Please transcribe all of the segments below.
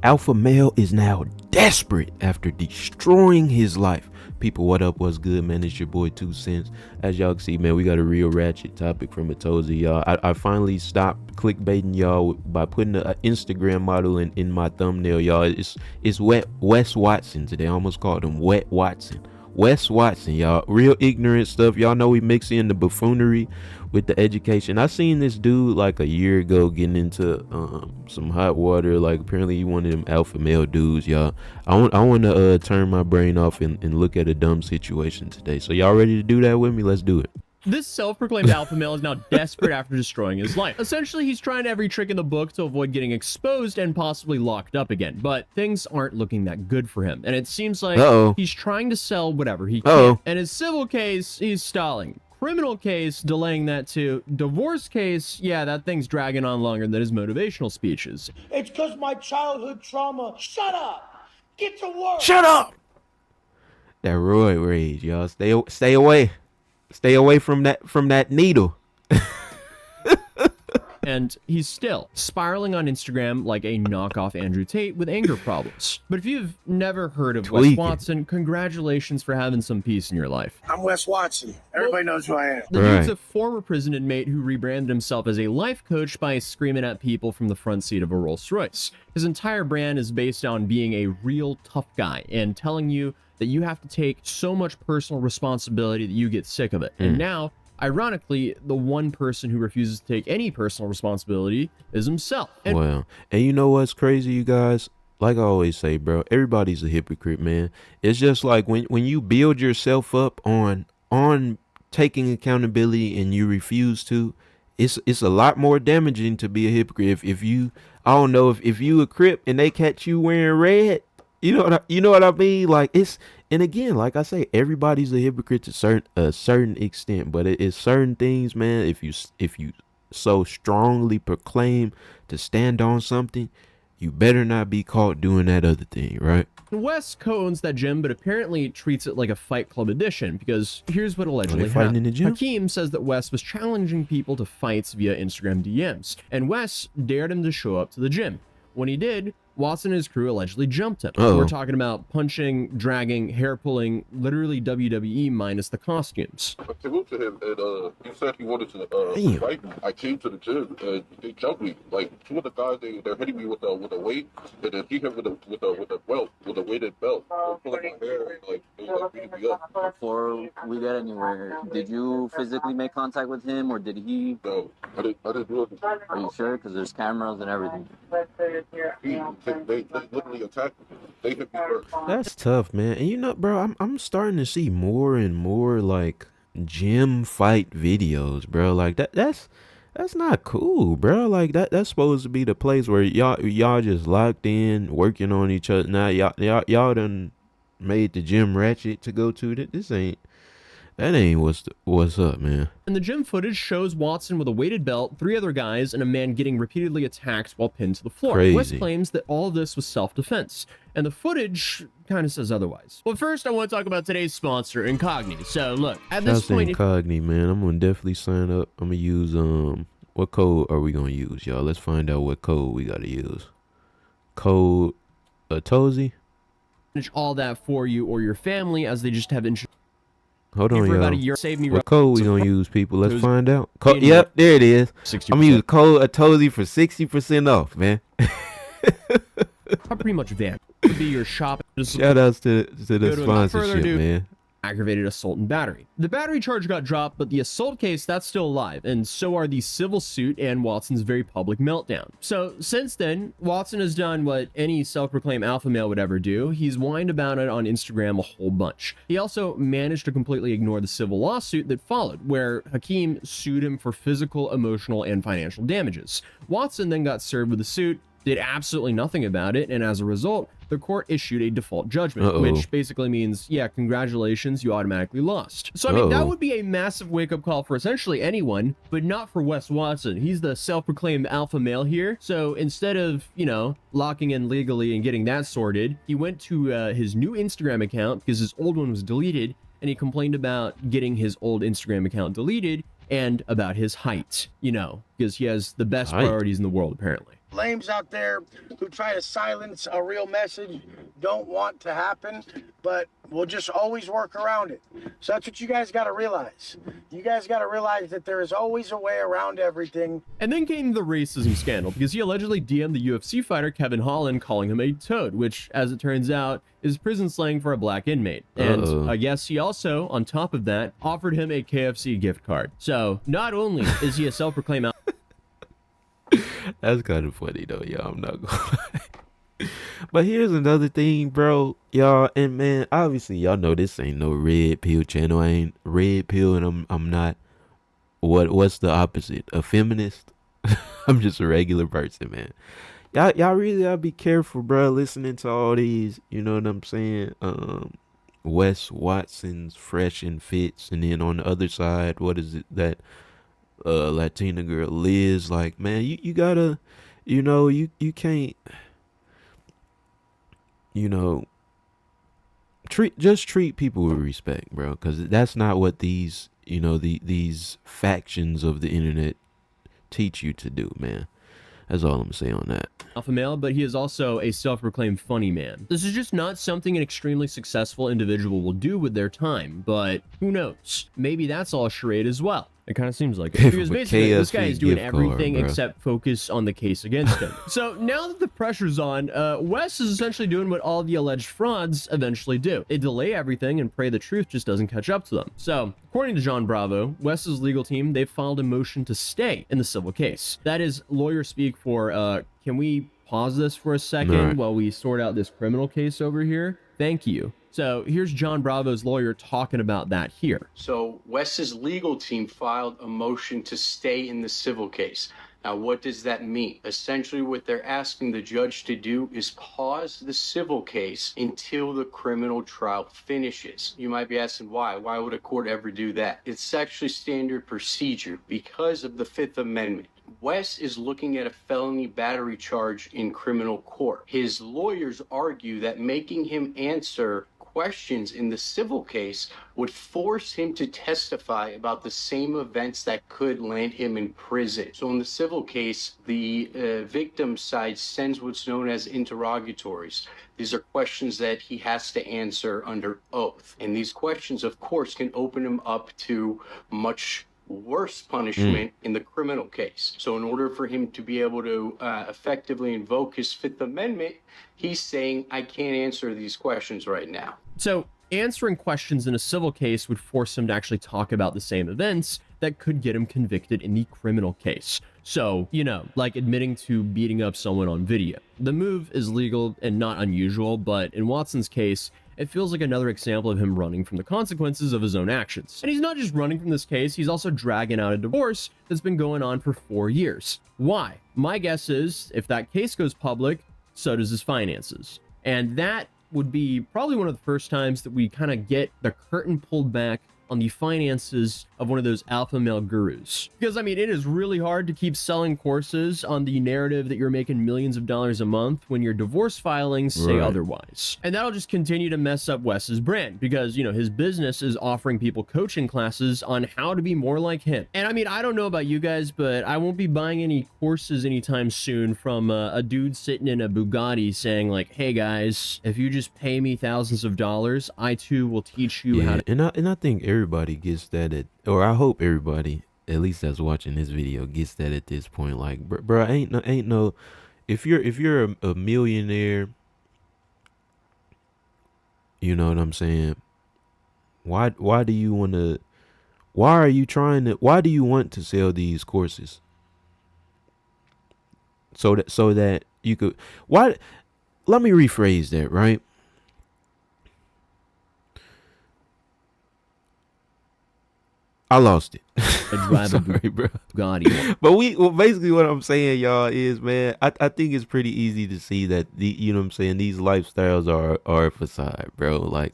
Alpha male is now desperate after destroying his life. People, what up? What's good, man? It's your boy TwoCentz. As y'all can see, man, we got a real ratchet topic from Atozy, y'all. I finally stopped clickbaiting y'all by putting an Instagram model in my thumbnail, y'all. It's Wes Watson today. I almost called him Wet Watson. Wes Watson, y'all. Real ignorant stuff. Y'all know we mix in the buffoonery with the education. I seen this dude like a year ago getting into some hot water. Like apparently he one of them alpha male dudes, y'all. I want to turn my brain off and look at a dumb situation today. So y'all ready to do that with me? Let's do it. This self-proclaimed alpha male is now desperate after destroying his life. Essentially, he's trying every trick in the book to avoid getting exposed and possibly locked up again, but things aren't looking that good for him, and it seems like he's trying to sell whatever he can. And his civil case, he's stalling. Criminal case, delaying that too. Divorce case, yeah, that thing's dragging on longer than his motivational speeches. It's because my childhood trauma. Shut up! Get to work! Shut up! That roid rage, y'all. Stay away. Stay away from that needle. And he's still spiraling on Instagram like a knockoff Andrew Tate with anger problems. But if you've never heard of Wes Watson, congratulations for having some peace in your life. I'm Wes Watson. Everybody knows who I am. The dude's a former prison inmate who rebranded himself as a life coach by screaming at people from the front seat of a Rolls Royce. His entire brand is based on being a real tough guy and telling you that you have to take so much personal responsibility that you get sick of it. And now, ironically, the one person who refuses to take any personal responsibility is himself. And you know what's crazy, you guys? Like I always say, bro, everybody's a hypocrite, man. It's just like when you build yourself up on taking accountability and you refuse to, it's a lot more damaging to be a hypocrite. If you, I don't know, if you a Crip and they catch you wearing red, you know what I mean? Like and again, like I say, everybody's a hypocrite to a certain extent, but it's certain things, man. If you so strongly proclaim to stand on something, you better not be caught doing that other thing, right? Wes co-owns that gym, but apparently treats it like a Fight Club edition, because here's what allegedly happened. In the gym? Hakeem says that Wes was challenging people to fights via Instagram DMs, and Wes dared him to show up to the gym. When he did, Watson and his crew allegedly jumped him. We're talking about punching, dragging, hair pulling, literally WWE minus the costumes. I came up to him and he said he wanted to fight me. I came to the gym and they jumped me. Like two of the guys, they're hitting me with a weight, and then he hit with a belt, with a weighted belt. They're pulling my hair and like they were like beating me up. Before we get anywhere, did you physically make contact with him, or did he? No, I didn't do it. Are you sure? Because there's cameras and everything. They literally attacked me. They hit me first. That's tough, man. And you know, bro, I'm starting to see more and more like gym fight videos, bro. Like that's not cool, bro. Like that's supposed to be the place where y'all just locked in, working on each other. Now y'all done made the gym ratchet to go to. That ain't what's up, man. And the gym footage shows Watson with a weighted belt, 3 other guys, and a man getting repeatedly attacked while pinned to the floor. Crazy. Wes claims that all of this was self-defense, and the footage kind of says otherwise. Well, first I want to talk about today's sponsor, Incogni. So look, at this point, Incogni, man, I'm gonna definitely sign up. I'm gonna use what code are we gonna use, y'all? Let's find out what code we gotta use. Code Atozy. All that for you or your family, as they just have insurance. Hold on, y'all. What code we gonna use, people? Let's find out. Yep, there it is. 60%. I'm gonna use code Atozy for 60% off, man. Pretty much van would be your shop. Shout outs to the sponsorship, man. Aggravated assault and battery. The battery charge got dropped, but the assault case, that's still alive, and so are the civil suit and Watson's very public meltdown. So since then, Watson has done what any self-proclaimed alpha male would ever do. He's whined about it on Instagram a whole bunch. He also managed to completely ignore the civil lawsuit that followed, where Hakeem sued him for physical, emotional, and financial damages. Watson then got served with a suit, did absolutely nothing about it, and as a result, the court issued a default judgment, which basically means, yeah, congratulations, you automatically lost. So, I mean, that would be a massive wake-up call for essentially anyone, but not for Wes Watson. He's the self-proclaimed alpha male here. So instead of, locking in legally and getting that sorted, he went to his new Instagram account because his old one was deleted, and he complained about getting his old Instagram account deleted and about his height, because he has the best priorities in the world, apparently. Lames out there who try to silence a real message don't want to happen, but we'll just always work around it. So that's what you guys got to realize. You guys got to realize that there is always a way around everything. And then came the racism scandal because he allegedly DM'd the UFC fighter Kevin Holland, calling him a toad, which, as it turns out, is prison slang for a black inmate. And I guess he also, on top of that, offered him a KFC gift card. So not only is he a self-proclaimed That's kind of funny though, y'all. I'm not gonna lie. But here's another thing, bro, y'all, and man, obviously y'all know this ain't no red pill channel. I ain't red pill, and I'm not. What's the opposite? A feminist? I'm just a regular person, man. Y'all really gotta be careful, bro. Listening to all these, you know what I'm saying? Wes Watson's fresh and fits, and then on the other side, what is it that Latina girl Liz? Like, man, you gotta, you can't, treat people with respect, bro, because that's not what these these factions of the internet teach you to do, man. That's all I'm gonna say on that. Alpha male, but he is also a self-proclaimed funny man. This is just not something an extremely successful individual will do with their time, but who knows? Maybe that's all charade as well. It kind of seems like it. Because basically, this guy is doing everything except focus on the case against him. So now that the pressure's on, Wes is essentially doing what all the alleged frauds eventually do. They delay everything and pray the truth just doesn't catch up to them. So, according to John Bravo, Wes's legal team, they've filed a motion to stay in the civil case. That is lawyer speak for, can we pause this for a second while we sort out this criminal case over here? Thank you. So here's John Bravo's lawyer talking about that here. So Wes's legal team filed a motion to stay in the civil case. Now, what does that mean? Essentially, what they're asking the judge to do is pause the civil case until the criminal trial finishes. You might be asking why. Why would a court ever do that? It's actually standard procedure because of the Fifth Amendment. Wes is looking at a felony battery charge in criminal court. His lawyers argue that making him answer questions in the civil case would force him to testify about the same events that could land him in prison. So in the civil case, the victim side sends what's known as interrogatories. These are questions that he has to answer under oath. And these questions, of course, can open him up to much worse punishment in the criminal case. So in order for him to be able to effectively invoke his Fifth Amendment, he's saying, I can't answer these questions right now. So answering questions in a civil case would force him to actually talk about the same events that could get him convicted in the criminal case. So, like admitting to beating up someone on video. The move is legal and not unusual, but in Watson's case, it feels like another example of him running from the consequences of his own actions. And he's not just running from this case, he's also dragging out a divorce that's been going on for 4 years. Why? My guess is, if that case goes public, so does his finances. And that would be probably one of the first times that we kind of get the curtain pulled back on the finances of one of those alpha male gurus. Because, I mean, it is really hard to keep selling courses on the narrative that you're making millions of dollars a month when your divorce filings say otherwise. And that'll just continue to mess up Wes's brand because, his business is offering people coaching classes on how to be more like him. And I mean, I don't know about you guys, but I won't be buying any courses anytime soon from a dude sitting in a Bugatti saying like, hey guys, if you just pay me thousands of dollars, I too will teach you how to... And I think everybody gets that or I hope everybody, at least that's watching this video, gets that at this point. Like, bro, ain't no, if you're a millionaire, you know what I'm saying? Why do you want to? Why do you want to sell these courses? So that you could. Why? Let me rephrase that, right? I lost it. Sorry, bro. But basically what I'm saying, y'all, is, man, I think it's pretty easy to see that you know what I'm saying, these lifestyles are a facade, bro. Like,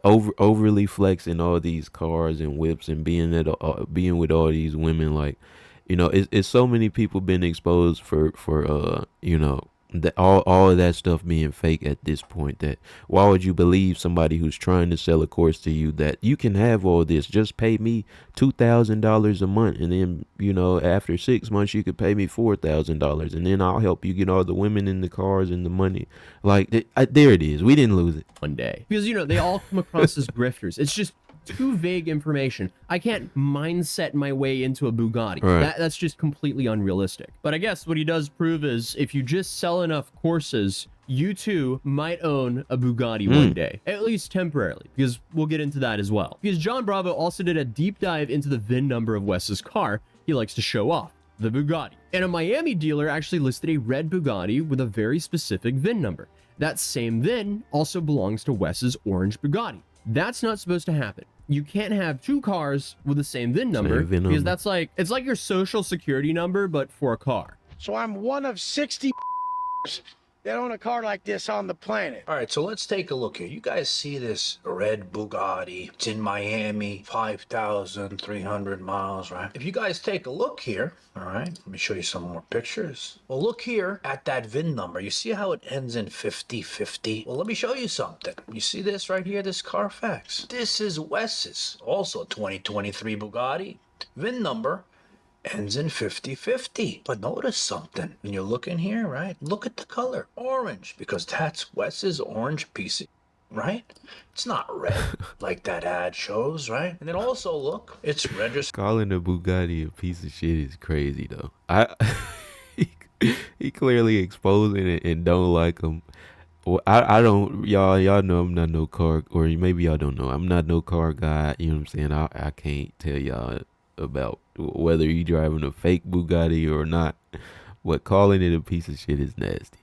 overly flexing all these cars and whips and being with all these women, like, it's so many people been exposed for That all of that stuff being fake at this point. That why would you believe somebody who's trying to sell a course to you that you can have all this? Just pay me $2,000 a month, and then after 6 months you could pay me $4,000, and then I'll help you get all the women in the cars and the money. Like there it is. We didn't lose it. One day, because they all come across as grifters. It's just too vague information. I can't mindset my way into a Bugatti. Right. That's just completely unrealistic. But I guess what he does prove is if you just sell enough courses, you too might own a Bugatti one day, at least temporarily, because we'll get into that as well. Because John Bravo also did a deep dive into the VIN number of Wes's car he likes to show off, the Bugatti. And a Miami dealer actually listed a red Bugatti with a very specific VIN number. That same VIN also belongs to Wes's orange Bugatti. That's not supposed to happen. You can't have two cars with the same VIN number because that's it's like your social security number, but for a car. So I'm one of 60 that own a car like this on the planet. All right, so let's take a look here. You guys see this red Bugatti? It's in Miami, 5,300 miles, right? If you guys take a look here, all right, let me show you some more pictures. Well, look here at that VIN number. You see how it ends in 5050? Well, let me show you something. You see this right here, this Carfax? This is Wes's, also 2023 Bugatti. VIN number ends in 5050. But notice something. When you look in here, right? Look at the color. Orange. Because that's Wes's orange piece, right? It's not red like that ad shows, right? And then also look, it's registered. Calling a Bugatti a piece of shit is crazy though. He clearly exposing it and don't like him. Well, I don't, y'all know I'm not no car, or maybe y'all don't know, I'm not no car guy. You know what I'm saying? I can't tell y'all about whether you driving a fake Bugatti or not, but calling it a piece of shit is nasty.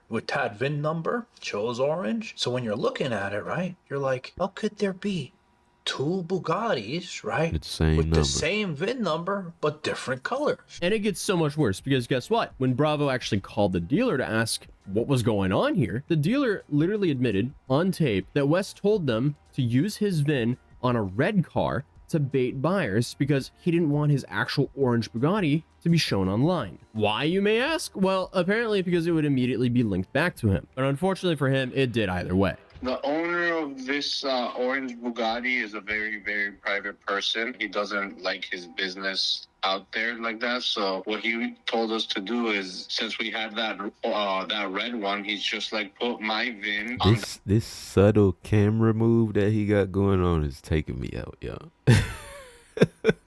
With that VIN number, shows orange. So when you're looking at it, right, you're like, how could there be two Bugattis, right, with the same VIN number but different colors? And it gets so much worse because guess what? When Bravo actually called the dealer to ask what was going on here, the dealer literally admitted on tape that Wes told them to use his VIN on a red car to bait buyers because he didn't want his actual orange Bugatti to be shown online. Why, you may ask? Well, apparently because it would immediately be linked back to him. But unfortunately for him, it did either way. The owner of this orange Bugatti is a very, very private person. He doesn't like his business out there like that. So what he told us to do is, since we had that red one, he's just like, put my VIN on this subtle camera move that he got going on is taking me out, y'all.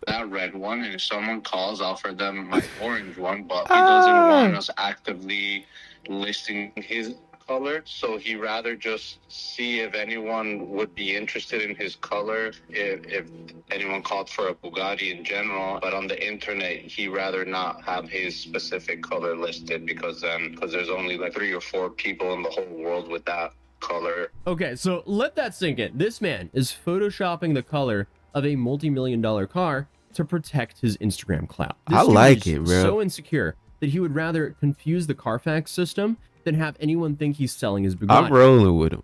that red one, and if someone calls, offer them my orange one, but he doesn't want us actively listing his color, so he rather just see if anyone would be interested in his color, if anyone called for a Bugatti in general. But on the internet, he rather not have his specific color listed because there's only like 3 or 4 people in the whole world with that color. Okay, so let that sink in. This man is photoshopping the color of a multi-million-dollar car to protect his Instagram clout. This I like dude it, is bro. So insecure that he would rather confuse the Carfax system than have anyone think he's selling his Bugatti. I'm rolling with him.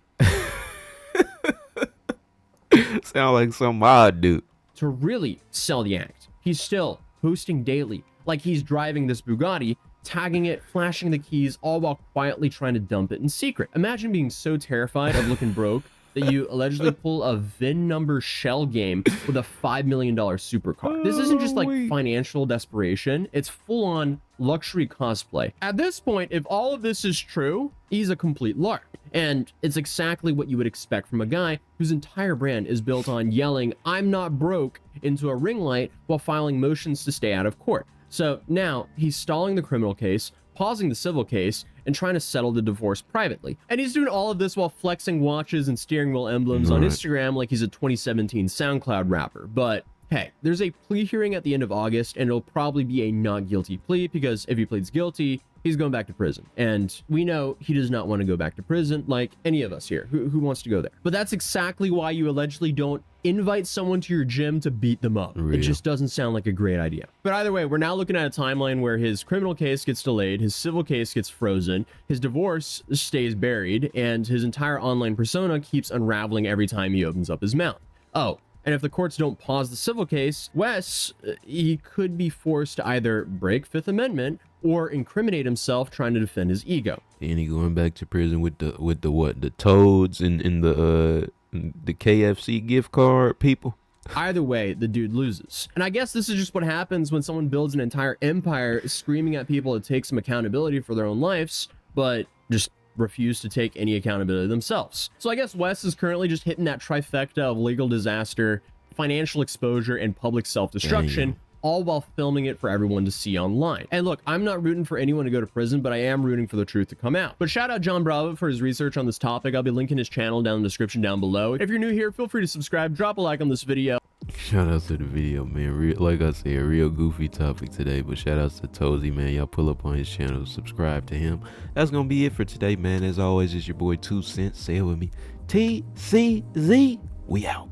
Sound like some odd dude. To really sell the act, he's still posting daily like he's driving this Bugatti, tagging it, flashing the keys, all while quietly trying to dump it in secret. Imagine being so terrified of looking broke that you allegedly pull a VIN number shell game with a $5 million supercar. This isn't just like financial desperation, it's full-on luxury cosplay. At this point, if all of this is true, he's a complete lark. And it's exactly what you would expect from a guy whose entire brand is built on yelling, "I'm not broke," into a ring light while filing motions to stay out of court. So now he's stalling the criminal case, pausing the civil case, and trying to settle the divorce privately. And he's doing all of this while flexing watches and steering wheel emblems on Instagram like he's a 2017 SoundCloud rapper. But hey, there's a plea hearing at the end of August, and it'll probably be a not guilty plea because if he pleads guilty, he's going back to prison. And we know he does not want to go back to prison like any of us here. Who wants to go there? But that's exactly why you allegedly don't invite someone to your gym to beat them up. It just doesn't sound like a great idea. But either way, we're now looking at a timeline where his criminal case gets delayed, his civil case gets frozen, his divorce stays buried, and his entire online persona keeps unraveling every time he opens up his mouth. Oh, and if the courts don't pause the civil case, Wes, he could be forced to either break Fifth Amendment or incriminate himself trying to defend his ego. And he going back to prison with the what, the toads and the KFC gift card people. Either way, the dude loses. And I guess this is just what happens when someone builds an entire empire screaming at people to take some accountability for their own lives, but just refuse to take any accountability themselves. So I guess Wes is currently just hitting that trifecta of legal disaster, financial exposure, and public self-destruction, all while filming it for everyone to see online. And look, I'm not rooting for anyone to go to prison, but I am rooting for the truth to come out. But shout out John Bravo for his research on this topic. I'll be linking his channel down in the description down below. If you're new here, feel free to subscribe, drop a like on this video. Shout out to the video, man. Like I said, a real goofy topic today, but shout outs to Tozy, man. Y'all pull up on his channel, subscribe to him. That's gonna be it for today, man. As always, it's your boy 2Centz. Say it with me. TCZ. We out.